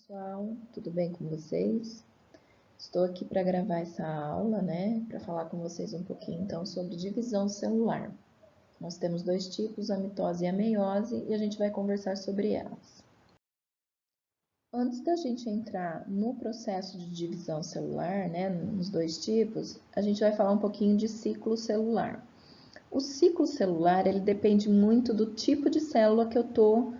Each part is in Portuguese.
Pessoal, tudo bem com vocês? Estou aqui para gravar essa aula, né? Para falar com vocês um pouquinho então sobre divisão celular. Nós temos dois tipos, a mitose e a meiose, e a gente vai conversar sobre elas. Antes da gente entrar no processo de divisão celular, né, nos dois tipos, a gente vai falar um pouquinho de ciclo celular. O ciclo celular, ele depende muito do tipo de célula que eu estou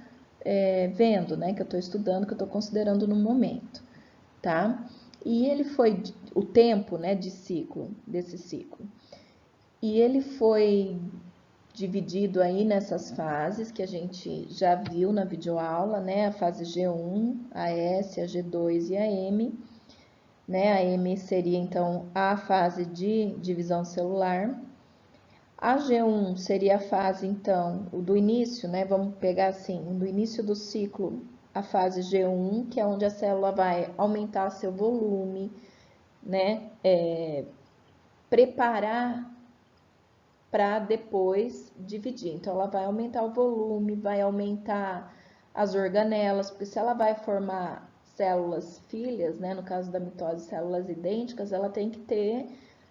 vendo, né, que eu estou estudando, que eu estou considerando no momento, tá? E ele foi o tempo, né, de ciclo, desse ciclo. E ele foi dividido aí nessas fases que a gente já viu na videoaula, né? A fase G1, a S, a G2 e a M. Né? A M seria então a fase de divisão celular. A G1 seria a fase então do início, né? Vamos pegar assim, do início do ciclo, a fase G1, que é onde a célula vai aumentar seu volume, né? Preparar para depois dividir. Então, ela vai aumentar o volume, vai aumentar as organelas, porque se ela vai formar células filhas, né, no caso da mitose, células idênticas, ela tem que ter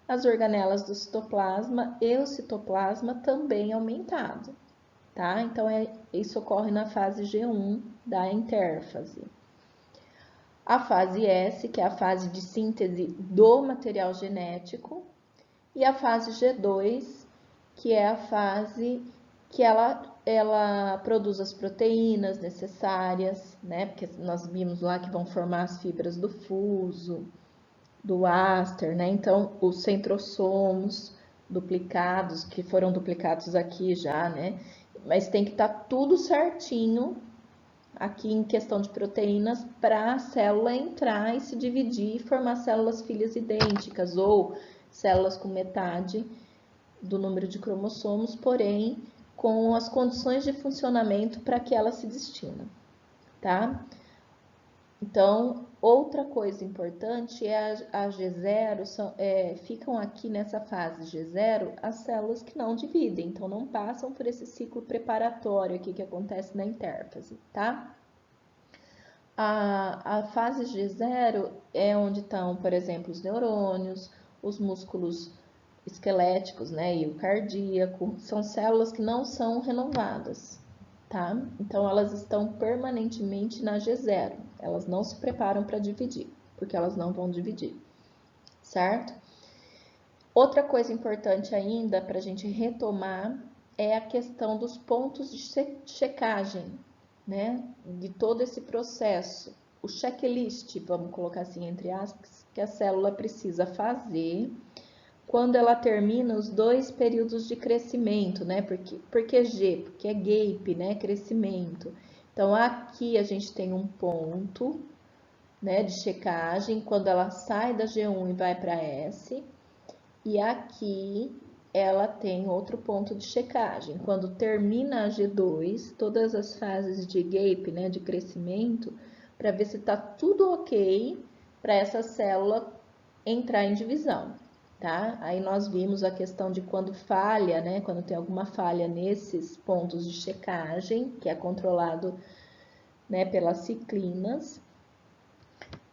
as organelas do citoplasma e o citoplasma também aumentado, tá? Então, isso ocorre na fase G1 da intérfase. A fase S, que é a fase de síntese do material genético, e a fase G2, que é a fase que ela produz as proteínas necessárias, né? Porque nós vimos lá que vão formar as fibras do fuso, do áster, né? Então, os centrossomos duplicados, que foram duplicados aqui já, né? Mas tem que estar tudo certinho aqui em questão de proteínas para a célula entrar e se dividir e formar células filhas idênticas ou células com metade do número de cromossomos, porém com as condições de funcionamento para que ela se destina, tá? Então, outra coisa importante é a G0, ficam aqui nessa fase G0 as células que não dividem, então não passam por esse ciclo preparatório aqui que acontece na intérfase, tá? A fase G0 é onde estão, por exemplo, os neurônios, os músculos esqueléticos, né, e o cardíaco, são células que não são renovadas, tá? Então, elas estão permanentemente na G0, elas não se preparam para dividir, porque elas não vão dividir, certo? Outra coisa importante ainda para a gente retomar é a questão dos pontos de checagem, né, de todo esse processo, o checklist, vamos colocar assim entre aspas, que a célula precisa fazer quando ela termina os dois períodos de crescimento, né? Porque G, porque é gap, né? Crescimento. Então, aqui a gente tem um ponto, né, de checagem, quando ela sai da G1 e vai para S, e aqui ela tem outro ponto de checagem. Quando termina a G2, todas as fases de gap, né, de crescimento, para ver se está tudo ok para essa célula entrar em divisão, tá? Aí nós vimos a questão de quando falha, né? Quando tem alguma falha nesses pontos de checagem, que é controlado, né, pelas ciclinas.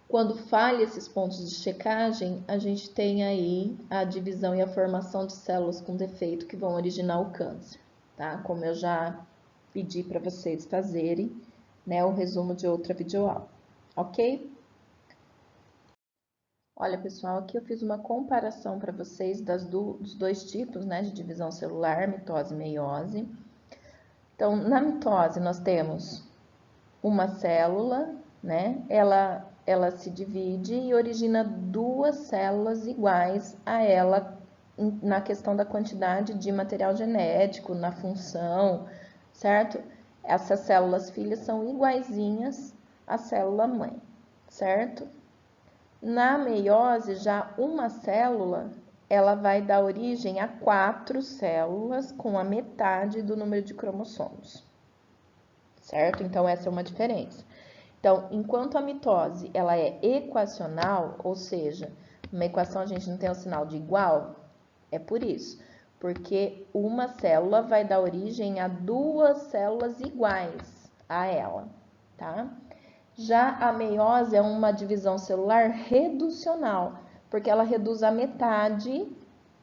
Quando falha esses pontos de checagem, a gente tem aí a divisão e a formação de células com defeito que vão originar o câncer, tá? Como eu já pedi para vocês fazerem, né, o resumo de outra videoaula, ok? Olha, pessoal, aqui eu fiz uma comparação para vocês dos dois tipos, né, de divisão celular, mitose e meiose. Então, na mitose, nós temos uma célula, né, ela se divide e origina duas células iguais a ela na questão da quantidade de material genético, na função, certo? Essas células filhas são iguaizinhas à célula mãe, certo? Na meiose, já uma célula, ela vai dar origem a 4 células com a metade do número de cromossomos, certo? Então, essa é uma diferença. Então, enquanto a mitose, ela é equacional, ou seja, uma equação a gente não tem o sinal de igual, é por isso, porque uma célula vai dar origem a 2 células iguais a ela, tá? Já a meiose é uma divisão celular reducional, porque ela reduz a metade,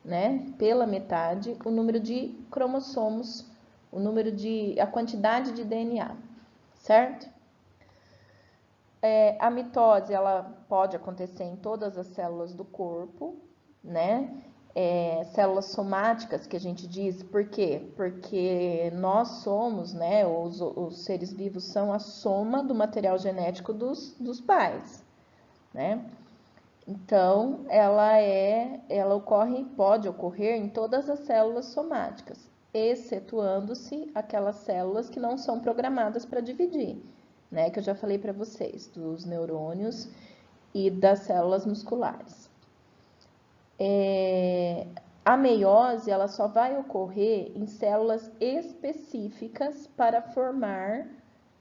né, pela metade, o número de cromossomos, a quantidade de DNA, certo? A mitose, ela pode acontecer em todas as células do corpo, né? Células somáticas que a gente diz, por quê? Porque nós somos, né, os seres vivos são a soma do material genético dos pais, né? Então, pode ocorrer em todas as células somáticas, excetuando-se aquelas células que não são programadas para dividir, né? Que eu já falei para vocês, dos neurônios e das células musculares. A meiose, ela só vai ocorrer em células específicas para formar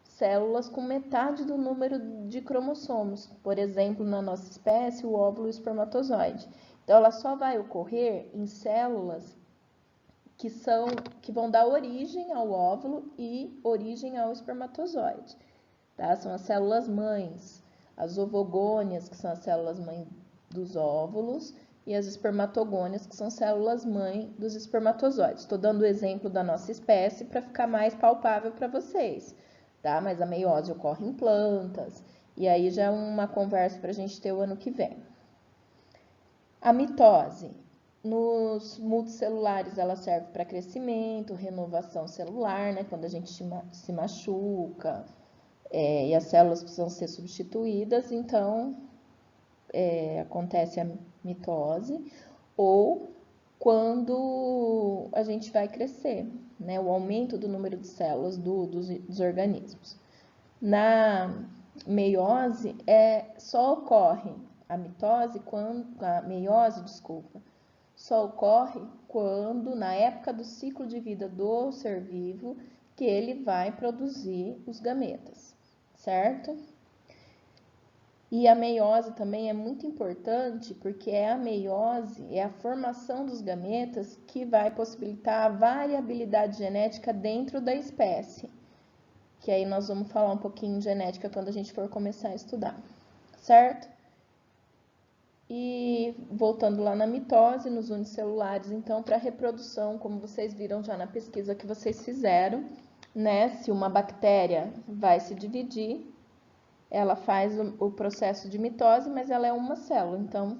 células com metade do número de cromossomos. Por exemplo, na nossa espécie, o óvulo e o espermatozoide. Então, ela só vai ocorrer em células que vão dar origem ao óvulo e origem ao espermatozoide. Tá? São as células mães, as ovogônias, que são as células mãe dos óvulos, e as espermatogônias, que são células mãe dos espermatozoides. Estou dando o exemplo da nossa espécie para ficar mais palpável para vocês, tá? Mas a meiose ocorre em plantas, e aí já é uma conversa para a gente ter o ano que vem. A mitose, nos multicelulares, ela serve para crescimento, renovação celular, né? Quando a gente se machuca, e as células precisam ser substituídas, então acontece a mitose, ou quando a gente vai crescer, né? O aumento do número de células dos organismos. Na meiose, só ocorre a meiose, só ocorre quando, na época do ciclo de vida do ser vivo, que ele vai produzir os gametas, certo? E a meiose também é muito importante, porque a meiose é a formação dos gametas que vai possibilitar a variabilidade genética dentro da espécie. Que aí nós vamos falar um pouquinho de genética quando a gente for começar a estudar, certo? E voltando lá na mitose, nos unicelulares, então, para reprodução, como vocês viram já na pesquisa que vocês fizeram, né? Se uma bactéria vai se dividir, ela faz o processo de mitose, mas ela é uma célula, então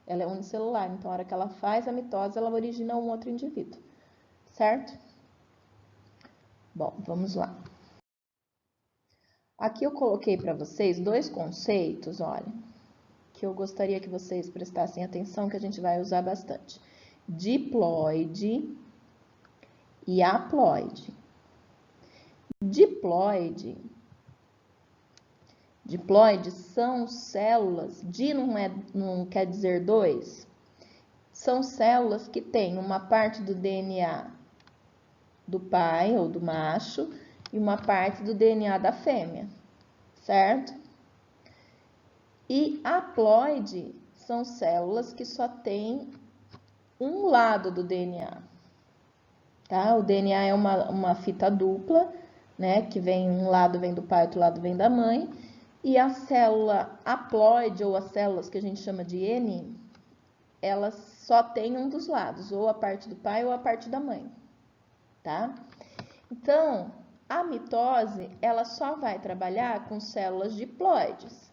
ela é unicelular. Então, a hora que ela faz a mitose, ela origina um outro indivíduo, certo? Bom, vamos lá. Aqui eu coloquei para vocês dois conceitos, olha, que eu gostaria que vocês prestassem atenção, que a gente vai usar bastante. Diploide e haploide. Diploides são células, não quer dizer dois, são células que têm uma parte do DNA do pai ou do macho e uma parte do DNA da fêmea, certo? E haploide são células que só têm um lado do DNA, tá? O DNA é uma fita dupla, né? Que um lado vem do pai, outro lado vem da mãe. E a célula haploide, ou as células que a gente chama de N, elas só tem um dos lados, ou a parte do pai ou a parte da mãe, tá? Então, a mitose, ela só vai trabalhar com células diploides,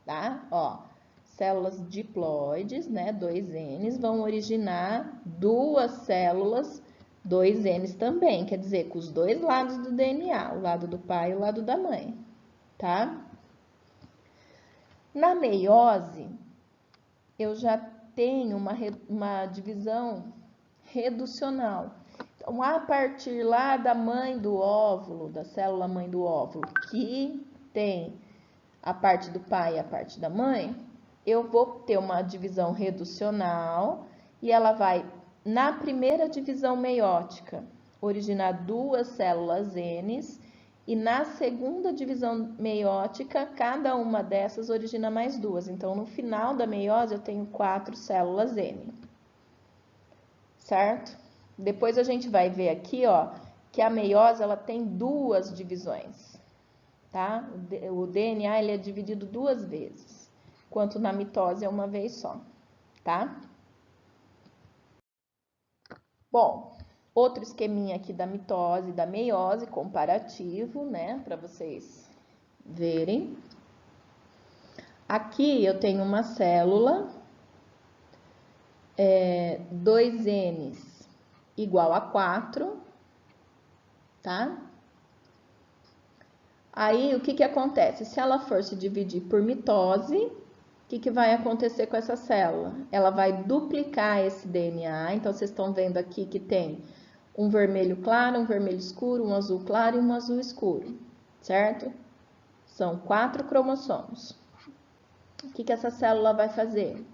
tá? Ó, células diploides, né, 2 Ns, vão originar duas células 2 Ns também, quer dizer, com os dois lados do DNA, o lado do pai e o lado da mãe, tá? Na meiose, eu já tenho uma divisão reducional. Então, a partir lá da mãe do óvulo, da célula mãe do óvulo, que tem a parte do pai e a parte da mãe, eu vou ter uma divisão reducional e ela vai, na primeira divisão meiótica, originar duas células Ns, e na segunda divisão meiótica, cada uma dessas origina mais duas. Então, no final da meiose, eu tenho 4 células N. Certo? Depois a gente vai ver aqui, ó, que a meiose ela tem duas divisões. tá? O DNA ele é dividido 2 vezes, enquanto na mitose é uma vez só, tá? Bom, outro esqueminha aqui da mitose e da meiose, comparativo, né, para vocês verem. Aqui eu tenho uma célula, 2Ns igual a 4, tá? Aí, o que que acontece? Se ela for se dividir por mitose, o que que vai acontecer com essa célula? Ela vai duplicar esse DNA, então vocês estão vendo aqui que tem um vermelho claro, um vermelho escuro, um azul claro e um azul escuro, certo? São 4 cromossomos. O que que essa célula vai fazer?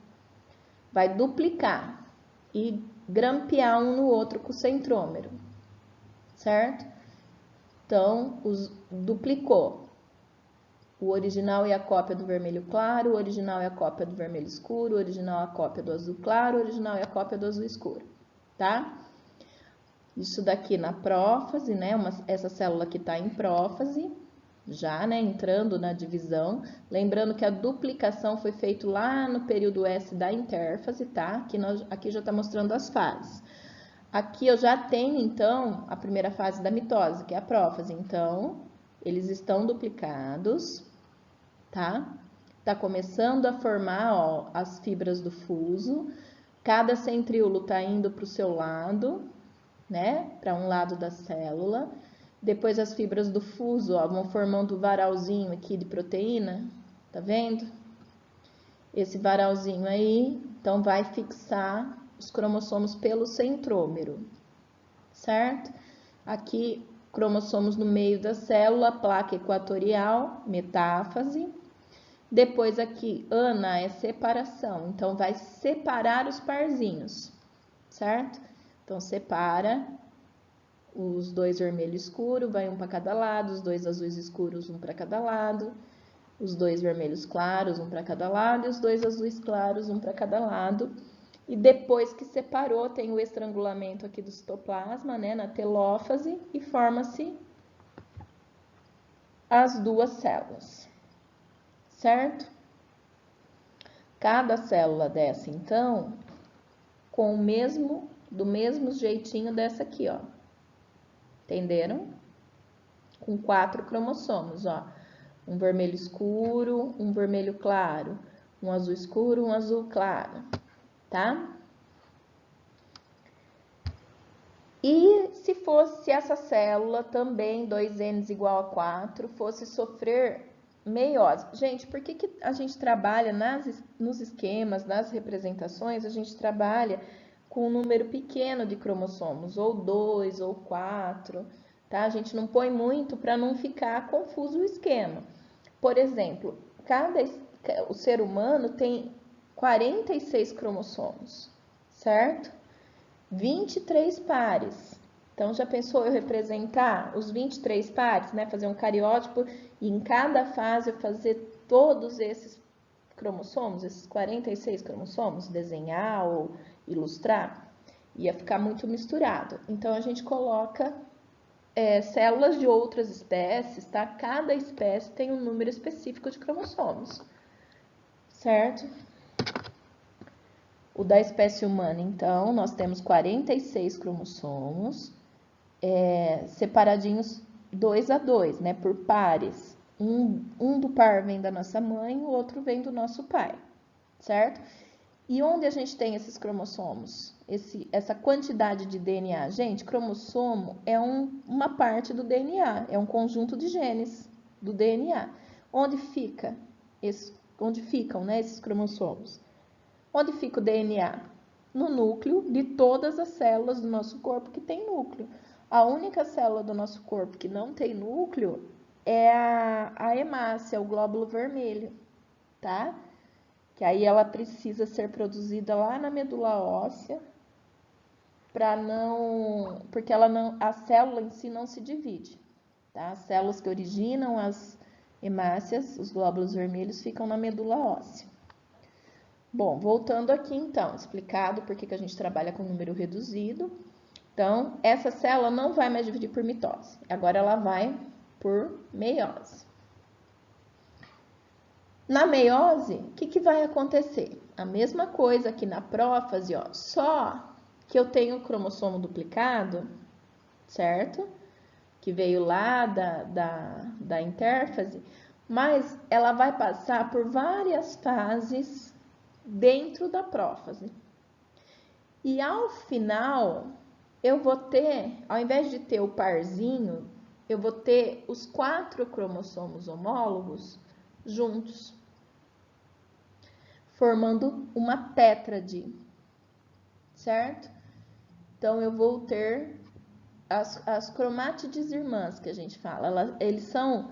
Vai duplicar e grampear um no outro com o centrômero, certo? Então, duplicou. O original é a cópia do vermelho claro, o original é a cópia do vermelho escuro, o original é a cópia do azul claro, o original é a cópia do azul escuro, tá? Isso daqui na prófase, né? Essa célula aqui tá em prófase, já, né? Entrando na divisão. Lembrando que a duplicação foi feita lá no período S da intérfase, tá? Aqui já tá mostrando as fases. Aqui eu já tenho, então, a primeira fase da mitose, que é a prófase. Então, eles estão duplicados, tá? Tá começando a formar, ó, as fibras do fuso. Cada centríolo tá indo para o seu lado, né? Para um lado da célula. Depois as fibras do fuso, ó, vão formando o varalzinho aqui de proteína, tá vendo? Esse varalzinho aí, então vai fixar os cromossomos pelo centrômero, certo? Aqui, cromossomos no meio da célula, placa equatorial, metáfase. Depois aqui, ana é separação, então vai separar os parzinhos, certo? Então, separa os 2 vermelho escuro, vai um para cada lado, os 2 azuis escuros, um para cada lado, os 2 vermelhos claros, um para cada lado, e os 2 azuis claros, um para cada lado. E depois que separou, tem o estrangulamento aqui do citoplasma, né, na telófase, e forma-se as 2 células, certo? Cada célula dessa, então, do mesmo jeitinho dessa aqui, ó. Entenderam? Com 4 cromossomos, ó. Um vermelho escuro, um vermelho claro, um azul escuro, um azul claro, tá? E se essa célula também, 2N igual a 4, fosse sofrer meiose? Gente, por que a gente trabalha nos esquemas, nas representações, a gente trabalha com um número pequeno de cromossomos, ou 2, ou 4, tá? A gente não põe muito para não ficar confuso o esquema. Por exemplo, o ser humano tem 46 cromossomos, certo? 23 pares. Então, já pensou eu representar os 23 pares, né? Fazer um cariótipo e em cada fase eu fazer todos esses cromossomos, esses 46 cromossomos, desenhar ou ilustrar? Ia ficar muito misturado. Então, a gente coloca células de outras espécies, tá? Cada espécie tem um número específico de cromossomos, certo? O da espécie humana, então, nós temos 46 cromossomos, separadinhos 2 a 2, né, por pares. Um do par vem da nossa mãe, o outro vem do nosso pai, certo? E onde a gente tem esses cromossomos? Essa quantidade de DNA? Gente, cromossomo é uma parte do DNA, é um conjunto de genes do DNA. Onde ficam, né, esses cromossomos? Onde fica o DNA? No núcleo de todas as células do nosso corpo que tem núcleo. A única célula do nosso corpo que não tem núcleo é a hemácia, o glóbulo vermelho, tá? Que aí ela precisa ser produzida lá na medula óssea, porque a célula em si não se divide, tá? As células que originam as hemácias, os glóbulos vermelhos, ficam na medula óssea. Bom, voltando aqui então, explicado por que a gente trabalha com número reduzido. Então, essa célula não vai mais dividir por mitose, agora ela vai por meiose, Na meiose, o que vai acontecer? A mesma coisa que na prófase, ó, só que eu tenho o cromossomo duplicado, certo? Que veio lá da intérfase, mas ela vai passar por várias fases dentro da prófase. E ao final, eu vou ter, ao invés de ter o parzinho, eu vou ter os 4 cromossomos homólogos juntos, formando uma tétrade, certo? Então, eu vou ter as cromátides irmãs, que a gente fala. Eles são,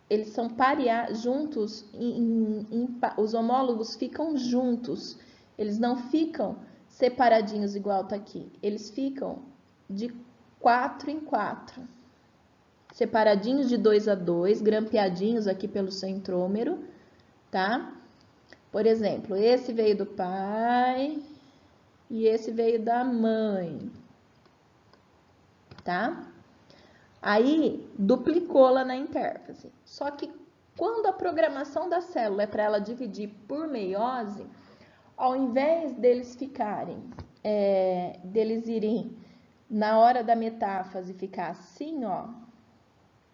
eles são pareados, juntos, os homólogos ficam juntos, eles não ficam separadinhos igual tá aqui, eles ficam de 4 em 4, separadinhos de 2 a 2, grampeadinhos aqui pelo centrômero, tá? Por exemplo, esse veio do pai e esse veio da mãe, tá? Aí, duplicou lá na intérfase. Só que quando a programação da célula é para ela dividir por meiose, ao invés deles ficarem, deles irem na hora da metáfase ficar assim, ó,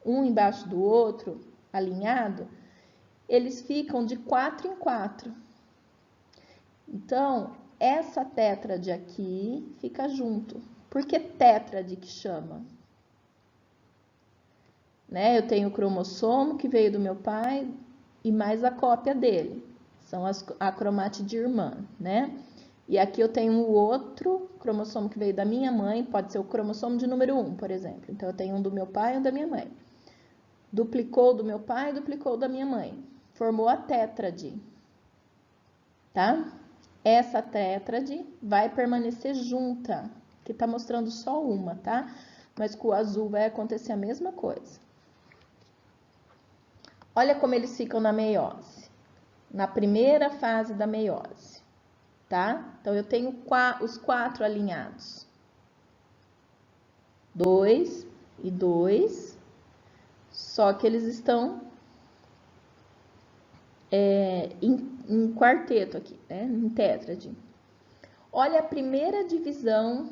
um embaixo do outro, alinhado, eles ficam de 4 em 4. Então, essa tétrade aqui fica junto. Por que tétrade que chama? Né? Eu tenho o cromossomo que veio do meu pai e mais a cópia dele. São a cromátide irmã, né? E aqui eu tenho o outro cromossomo que veio da minha mãe, pode ser o cromossomo de número 1, por exemplo. Então, eu tenho um do meu pai e um da minha mãe. Duplicou do meu pai, duplicou da minha mãe. Formou a tétrade, tá? Essa tétrade vai permanecer junta, que tá mostrando só uma, tá? Mas com o azul vai acontecer a mesma coisa. Olha como eles ficam na meiose, na primeira fase da meiose, tá? Então, eu tenho os 4 alinhados. 2 e 2, só que eles estão em quarteto aqui, né? Em tétrade. Olha a primeira divisão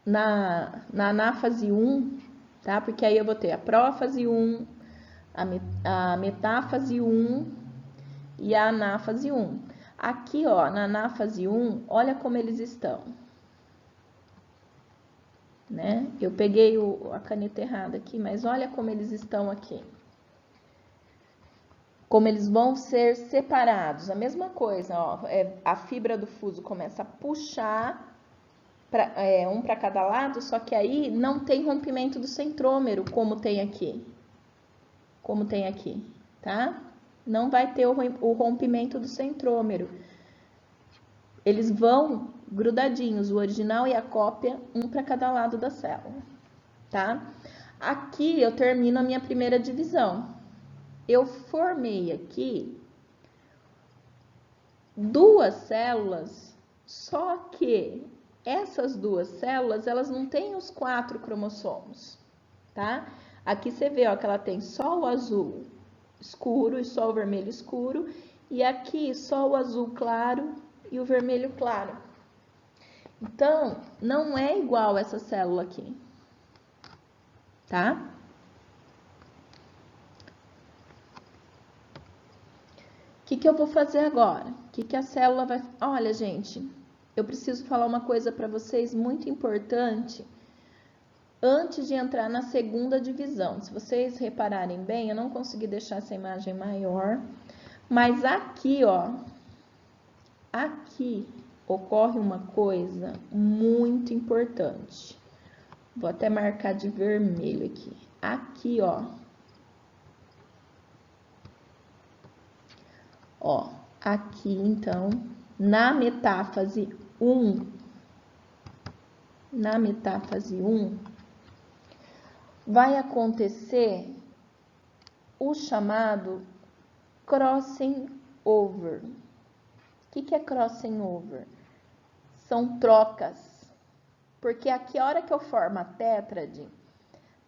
na anáfase 1, tá? Porque aí eu vou ter a prófase 1, a metáfase 1 e a anáfase 1. Aqui, ó, na anáfase 1, olha como eles estão. Né? Eu peguei a caneta errada aqui, mas olha como eles estão aqui. Como eles vão ser separados. A mesma coisa, ó, a fibra do fuso começa a puxar um para cada lado, só que aí não tem rompimento do centrômero, como tem aqui. Como tem aqui, tá? Não vai ter o rompimento do centrômero. Eles vão grudadinhos, o original e a cópia, um para cada lado da célula, tá? Aqui eu termino a minha primeira divisão. Eu formei aqui 2 células, só que essas 2 células, elas não têm os 4 cromossomos, tá? Aqui você vê, ó, que ela tem só o azul escuro e só o vermelho escuro, e aqui só o azul claro e o vermelho claro. Então, não é igual essa célula aqui, tá? O que eu vou fazer agora? O que a célula vai... Olha, gente, eu preciso falar uma coisa para vocês muito importante antes de entrar na segunda divisão. Se vocês repararem bem, eu não consegui deixar essa imagem maior, mas aqui, ó, aqui ocorre uma coisa muito importante. Vou até marcar de vermelho aqui. Aqui, ó. Ó, aqui, então, na metáfase 1, vai acontecer o chamado crossing over. O que é crossing over? São trocas. Porque aqui, a hora que eu formo a tétrade,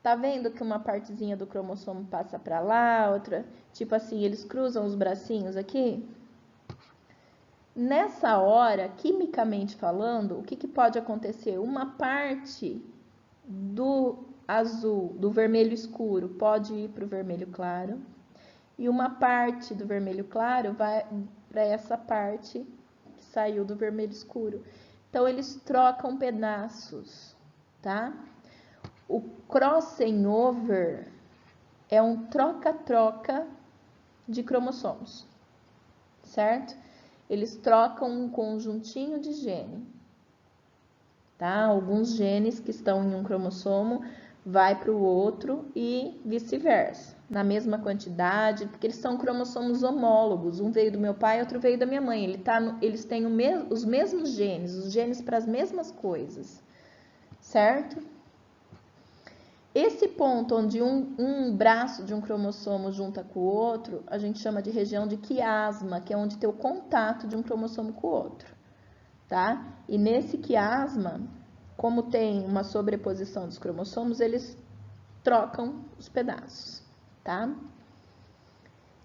Tá vendo que uma partezinha do cromossomo passa para lá, outra, tipo assim, eles cruzam os bracinhos aqui? Nessa hora, quimicamente falando, o que pode acontecer? Uma parte do azul, do vermelho escuro, pode ir para o vermelho claro, e uma parte do vermelho claro vai para essa parte que saiu do vermelho escuro. Então, eles trocam pedaços, tá? O crossing over é um troca-troca de cromossomos, certo? Eles trocam um conjuntinho de gene, tá? Alguns genes que estão em um cromossomo vai para o outro e vice-versa, na mesma quantidade, porque eles são cromossomos homólogos, um veio do meu pai, outro veio da minha mãe. Eles têm os mesmos genes, os genes para as mesmas coisas, certo? Esse ponto onde um braço de um cromossomo junta com o outro, a gente chama de região de quiasma, que é onde tem o contato de um cromossomo com o outro, tá? E nesse quiasma, como tem uma sobreposição dos cromossomos, eles trocam os pedaços, tá?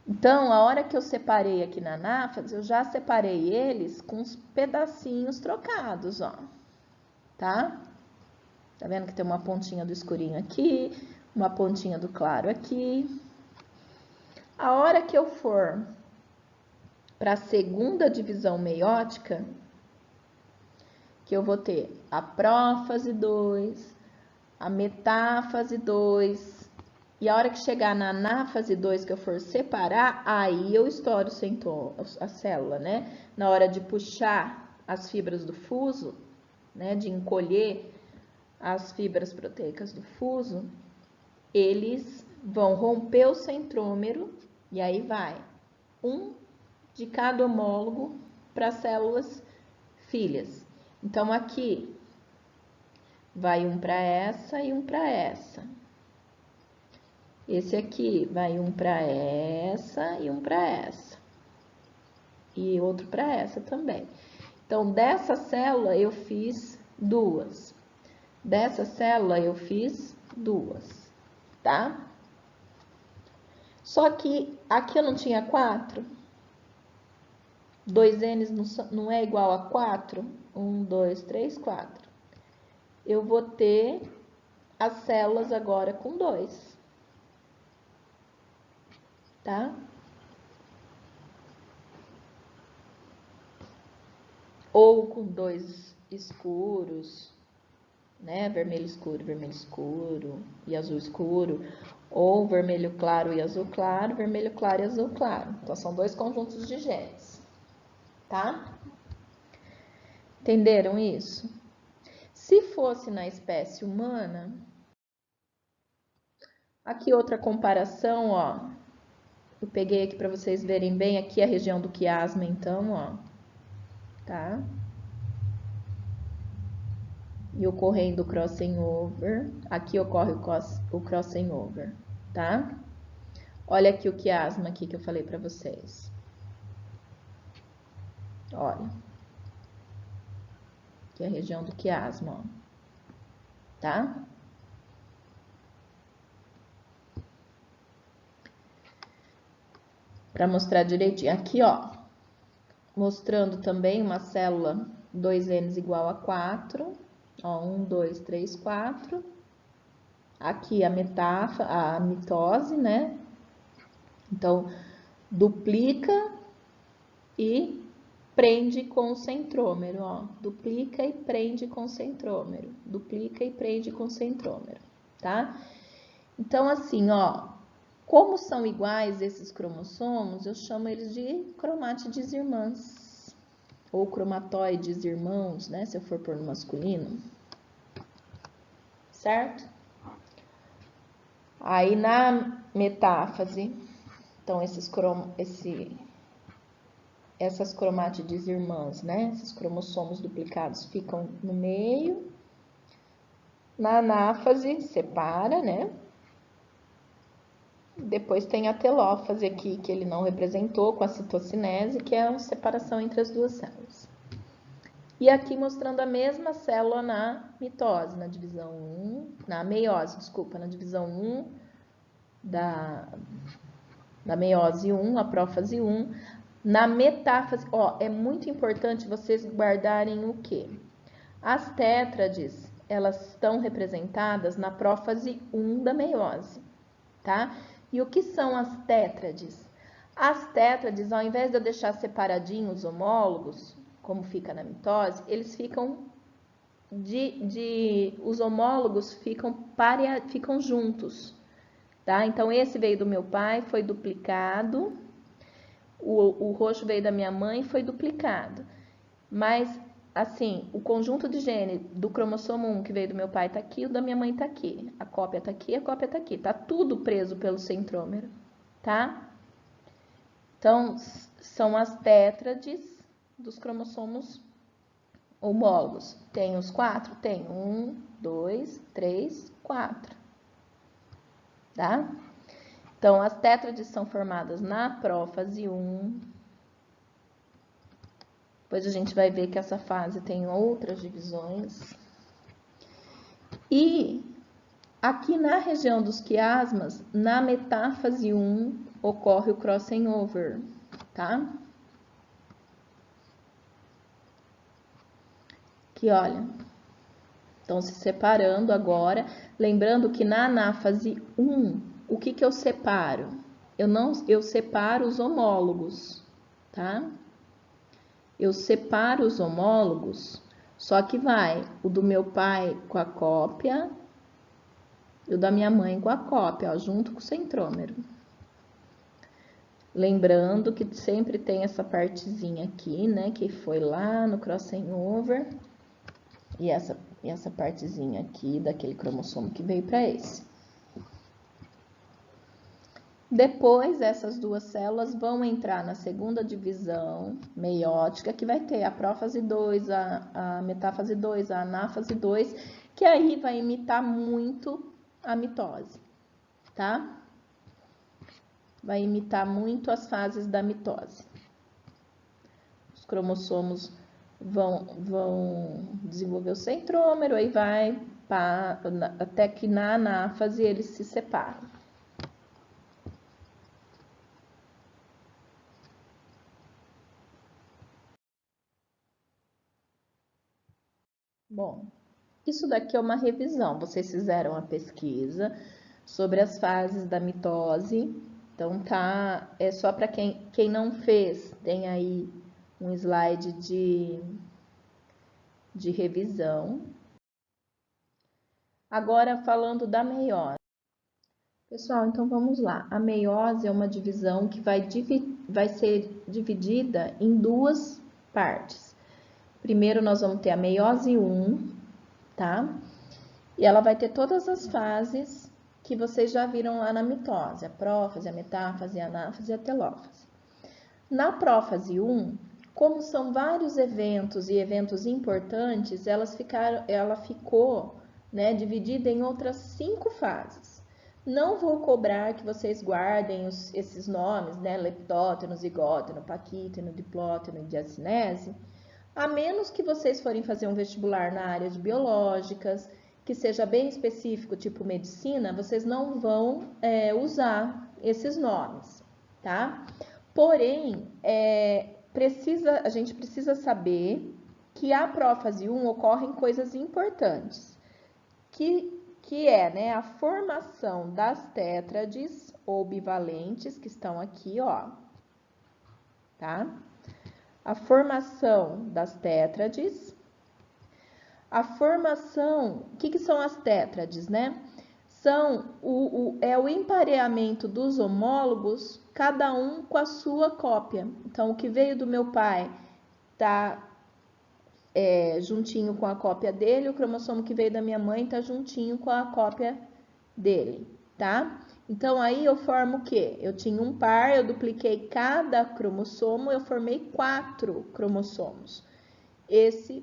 Então, a hora que eu separei aqui na anáfase, eu já separei eles com os pedacinhos trocados, ó, tá? Tá vendo que tem uma pontinha do escurinho aqui, uma pontinha do claro aqui. A hora que eu for para a segunda divisão meiótica, que eu vou ter a prófase 2, a metáfase 2, e a hora que chegar na anáfase 2 que eu for separar, aí eu estouro a célula, né? Na hora de puxar as fibras do fuso, né, de encolher as fibras proteicas do fuso, eles vão romper o centrômero e aí vai um de cada homólogo para as células filhas. Então, aqui vai um para essa e um para essa. Esse aqui vai um para essa e um para essa. E outro para essa também. Então, dessa célula eu fiz duas. Dessa célula eu fiz duas, tá? Só que aqui eu não tinha 4. 2N não é igual a 4? 1, 2, 3, 4. Eu vou ter as células agora com 2, tá? Ou com 2 escuros, né? Vermelho escuro e azul escuro. Ou vermelho claro e azul claro, vermelho claro e azul claro. Então, são 2 conjuntos de genes, tá? Entenderam isso? Se fosse na espécie humana, aqui outra comparação, ó. Eu peguei aqui para vocês verem bem aqui a região do quiasma, então, ó. Tá? E ocorrendo o crossing over. Aqui ocorre o crossing over, tá? Olha aqui o quiasma aqui que eu falei para vocês. Olha. Aqui é a região do quiasma, ó. Tá? Para mostrar direitinho. Aqui, ó. Mostrando também uma célula 2N igual a 4. Ó, 1, 2, 3, 4. Aqui a mitose, né? Então, duplica e prende com o centrômero, ó. Duplica e prende com o centrômero. Duplica e prende com o centrômero, tá? Então, assim, ó, como são iguais esses cromossomos, eu chamo eles de cromátides irmãs, ou cromatóides irmãos, né? Se eu for pôr no masculino, certo? Aí, na metáfase, então, essas cromátides irmãs, né? Esses cromossomos duplicados ficam no meio. Na anáfase, separa, né? Depois tem a telófase aqui, que ele não representou, com a citocinese, que é a separação entre as duas células. E aqui mostrando a mesma célula na mitose, na divisão 1, na meiose, desculpa, na divisão 1 da meiose 1, a prófase 1. Na metáfase, ó, é muito importante vocês guardarem o quê? As tétrades, elas estão representadas na prófase 1 da meiose, tá? E o que são as tétrades? As tétrades, ao invés de eu deixar separadinhos os homólogos, como fica na mitose, eles ficam os homólogos ficam juntos, tá? Então, esse veio do meu pai, foi duplicado, o roxo veio da minha mãe, foi duplicado. Mas, assim, o conjunto de gene do cromossomo 1 que veio do meu pai tá aqui, o da minha mãe tá aqui. A cópia tá aqui, a cópia tá aqui. Tá tudo preso pelo centrômero, tá? Então, são as tétrades dos cromossomos homólogos. Tem os 4? Tem 1, 2, 3, 4. Tá? Então, as tétrades são formadas na prófase 1. Depois a gente vai ver que essa fase tem outras divisões. E aqui na região dos quiasmas, na metáfase 1, ocorre o crossing over, tá? Aqui, olha, estão se separando agora. Lembrando que na anáfase 1, o que eu separo? Eu separo os homólogos, tá? Eu separo os homólogos, só que vai o do meu pai com a cópia e o da minha mãe com a cópia, ó, junto com o centrômero. Lembrando que sempre tem essa partezinha aqui, né, que foi lá no crossing over, e essa partezinha aqui daquele cromossomo que veio para esse. Depois, essas duas células vão entrar na segunda divisão meiótica, que vai ter a prófase 2, a metáfase 2, a anáfase 2, que aí vai imitar muito a mitose, tá? Vai imitar muito as fases da mitose. Os cromossomos vão desenvolver o centrômero, aí vai até que na anáfase eles se separam. Bom, isso daqui é uma revisão. Vocês fizeram a pesquisa sobre as fases da mitose. Então, tá, é só para quem não fez, tem aí um slide de revisão. Agora, falando da meiose. Pessoal, então vamos lá. A meiose é uma divisão que vai ser dividida em duas partes. Primeiro, nós vamos ter a meiose 1, tá? E ela vai ter todas as fases que vocês já viram lá na mitose, a prófase, a metáfase, a anáfase e a telófase. Na prófase 1, como são vários eventos e eventos importantes, ela ficou, né, dividida em outras 5 fases. Não vou cobrar que vocês guardem esses nomes, né, leptóteno, zigóteno, paquíteno, diplóteno e diacinese, a menos que vocês forem fazer um vestibular na área de biológicas, que seja bem específico, tipo medicina, vocês não vão usar esses nomes, tá? Porém, a gente precisa saber que a prófase 1 ocorrem coisas importantes, que é, né, a formação das tétrades ou bivalentes, que estão aqui, ó, tá? A formação das tétrades. A formação, o que são as tétrades, né? São o empareamento dos homólogos, cada um com a sua cópia. Então, o que veio do meu pai tá juntinho com a cópia dele, o cromossomo que veio da minha mãe tá juntinho com a cópia dele, tá? Então, aí eu formo o quê? Eu tinha um par, eu dupliquei cada cromossomo, eu formei 4 cromossomos.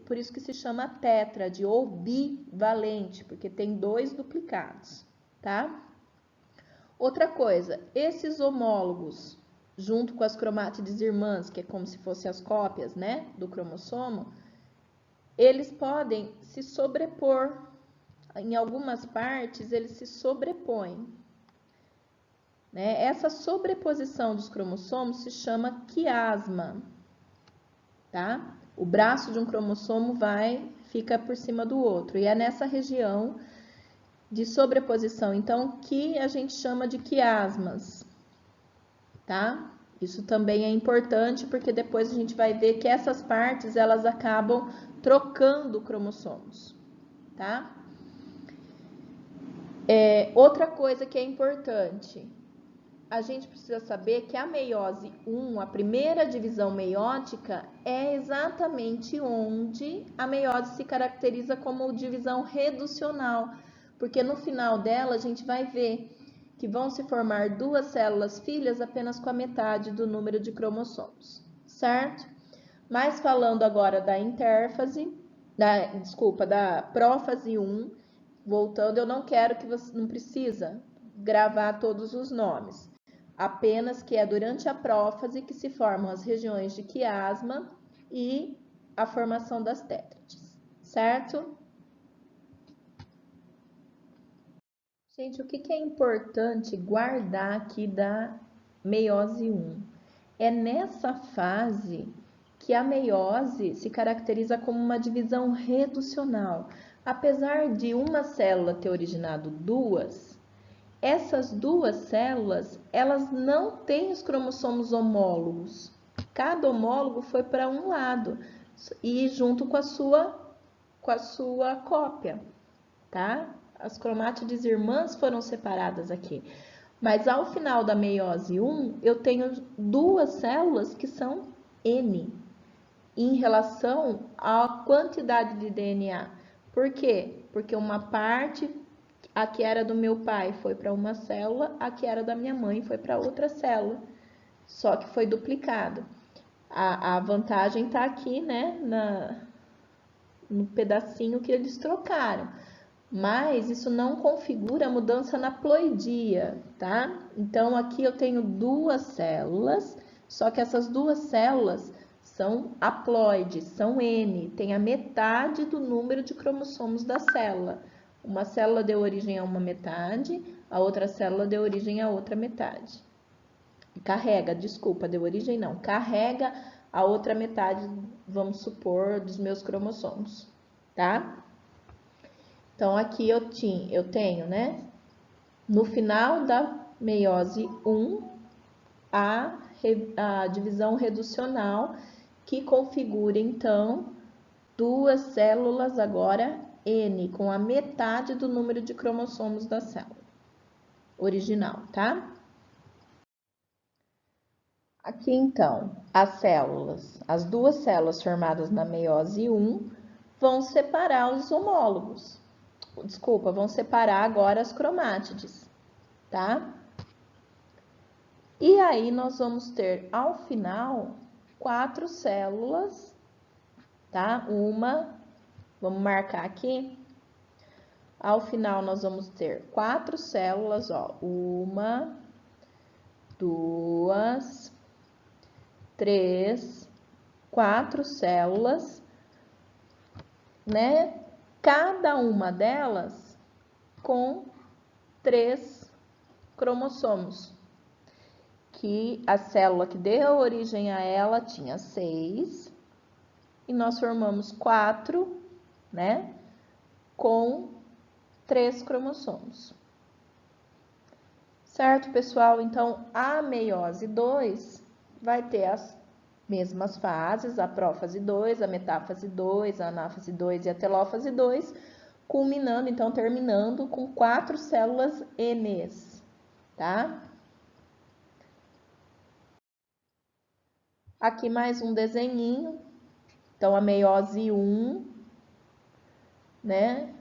Por isso que se chama tétrade ou bivalente, porque tem 2 duplicados, tá? Outra coisa, esses homólogos, junto com as cromátides irmãs, que é como se fossem as cópias, né, do cromossomo, eles podem se sobrepor. Em algumas partes, eles se sobrepõem. Né? Essa sobreposição dos cromossomos se chama quiasma. Tá? O braço de um cromossomo fica por cima do outro. E é nessa região de sobreposição, então, que a gente chama de quiasmas. Tá? Isso também é importante, porque depois a gente vai ver que essas partes, elas acabam trocando cromossomos. Tá? Outra coisa que é importante, a gente precisa saber que a meiose 1, a primeira divisão meiótica, é exatamente onde a meiose se caracteriza como divisão reducional, porque no final dela a gente vai ver que vão se formar duas células filhas apenas com a metade do número de cromossomos, certo? Mas falando agora da intérfase, da prófase 1, voltando, eu não quero que você, não precisa gravar todos os nomes. Apenas que é durante a prófase que se formam as regiões de quiasma e a formação das tétrades, certo? Gente, o que é importante guardar aqui da meiose 1? É nessa fase que a meiose se caracteriza como uma divisão reducional. Apesar de uma célula ter originado duas, essas duas células, elas não têm os cromossomos homólogos. Cada homólogo foi para um lado e junto com a sua cópia, tá? As cromátides irmãs foram separadas aqui. Mas ao final da meiose 1, eu tenho duas células que são N em relação à quantidade de DNA. Por quê? Porque uma parte, a que era do meu pai, foi para uma célula, a que era da minha mãe foi para outra célula. Só que foi duplicado. A vantagem está aqui, né, no pedacinho que eles trocaram. Mas isso não configura a mudança na ploidia, tá? Então, aqui eu tenho duas células, só que essas duas células são haploides, são N, tem a metade do número de cromossomos da célula. Uma célula deu origem a uma metade, a outra célula deu origem a outra metade. Deu origem não, carrega a outra metade, vamos supor, dos meus cromossomos, tá? Então, aqui eu tenho, né, no final da meiose 1, a divisão reducional, que configura, então, duas células agora N, com a metade do número de cromossomos da célula original, tá? Aqui, então, as duas células formadas na meiose 1 vão separar os homólogos. Desculpa, vão separar agora as cromátides, tá? E aí, nós vamos ter, ao final, 4 células, tá? Vamos marcar aqui. Ao final, nós vamos ter 4 células, ó. 1, 2, 3, 4 células, né? Cada uma delas com 3 cromossomos. Que a célula que deu origem a ela tinha 6, e nós formamos 4, né, com 3 cromossomos. Certo, pessoal? Então, a meiose 2 vai ter as mesmas fases, a prófase 2, a metáfase 2, a anáfase 2 e a telófase 2, culminando, então, terminando com 4 células Ns, tá? Aqui mais um desenhinho. Então, a meiose 1, né?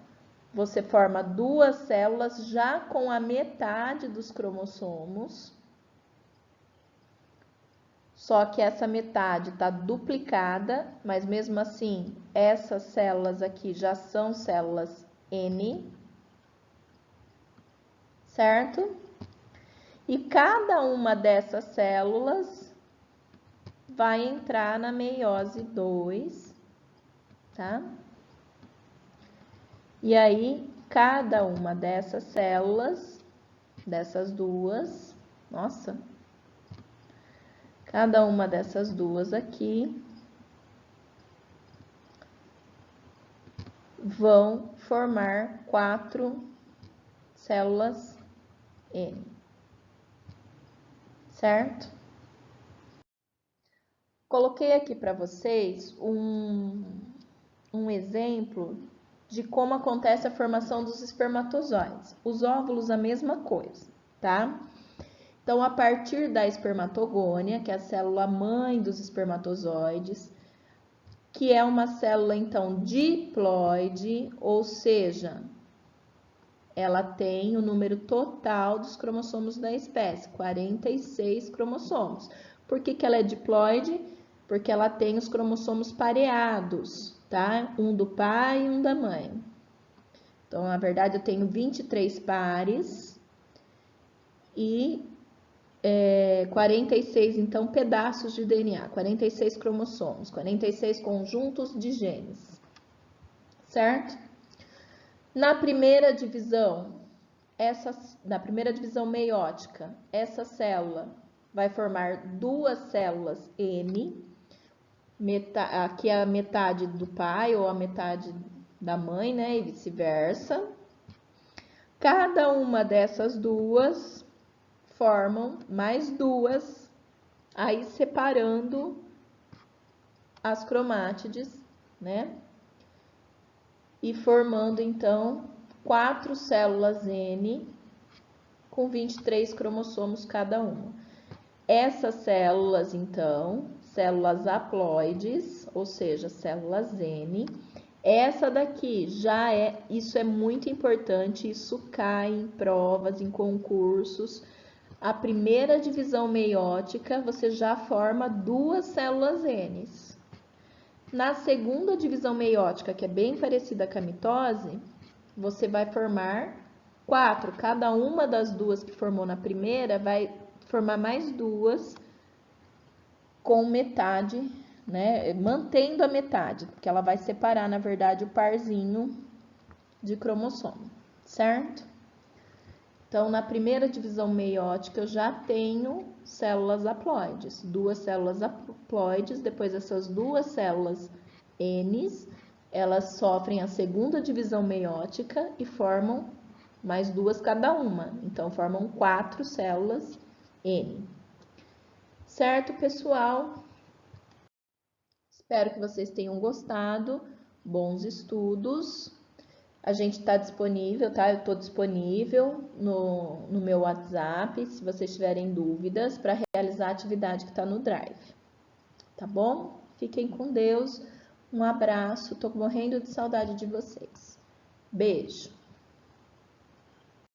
Você forma duas células já com a metade dos cromossomos. Só que essa metade está duplicada, mas mesmo assim, essas células aqui já são células N, certo? E cada uma dessas células vai entrar na meiose 2, tá? E aí, cada uma dessas células, dessas duas, nossa, cada uma dessas duas aqui vão formar 4 células N, certo? Coloquei aqui para vocês um exemplo de como acontece a formação dos espermatozoides. Os óvulos, a mesma coisa, tá? Então, a partir da espermatogônia, que é a célula mãe dos espermatozoides, que é uma célula, então, diploide, ou seja, ela tem o número total dos cromossomos da espécie, 46 cromossomos. Por que ela é diploide? Porque ela tem os cromossomos pareados, tá? Um do pai e um da mãe. Então, na verdade, eu tenho 23 pares e 46, então, pedaços de DNA, 46 cromossomos, 46 conjuntos de genes, certo? Na primeira divisão, na primeira divisão meiótica, essa célula vai formar 2 células N, aqui é a metade do pai ou a metade da mãe, né, e vice-versa. Cada uma dessas duas formam mais 2, aí separando as cromátides, né? E formando, então, 4 células N com 23 cromossomos cada uma. Essas células, então, células haploides, ou seja, células N. Essa daqui isso é muito importante, isso cai em provas, em concursos. A primeira divisão meiótica, você já forma 2 células N. Na segunda divisão meiótica, que é bem parecida com a mitose, você vai formar 4. Cada uma das 2 que formou na primeira vai formar mais 2 com metade, né? Mantendo a metade, porque ela vai separar, na verdade, o parzinho de cromossomo, certo? Então, na primeira divisão meiótica, eu já tenho células haploides, 2 células haploides, depois essas 2 células N, elas sofrem a segunda divisão meiótica e formam mais 2 cada uma, então formam 4 células N. Certo, pessoal? Espero que vocês tenham gostado, bons estudos. A gente está disponível, tá? Eu estou disponível no meu WhatsApp, se vocês tiverem dúvidas, para realizar a atividade que está no Drive. Tá bom? Fiquem com Deus. Um abraço. Estou morrendo de saudade de vocês. Beijo.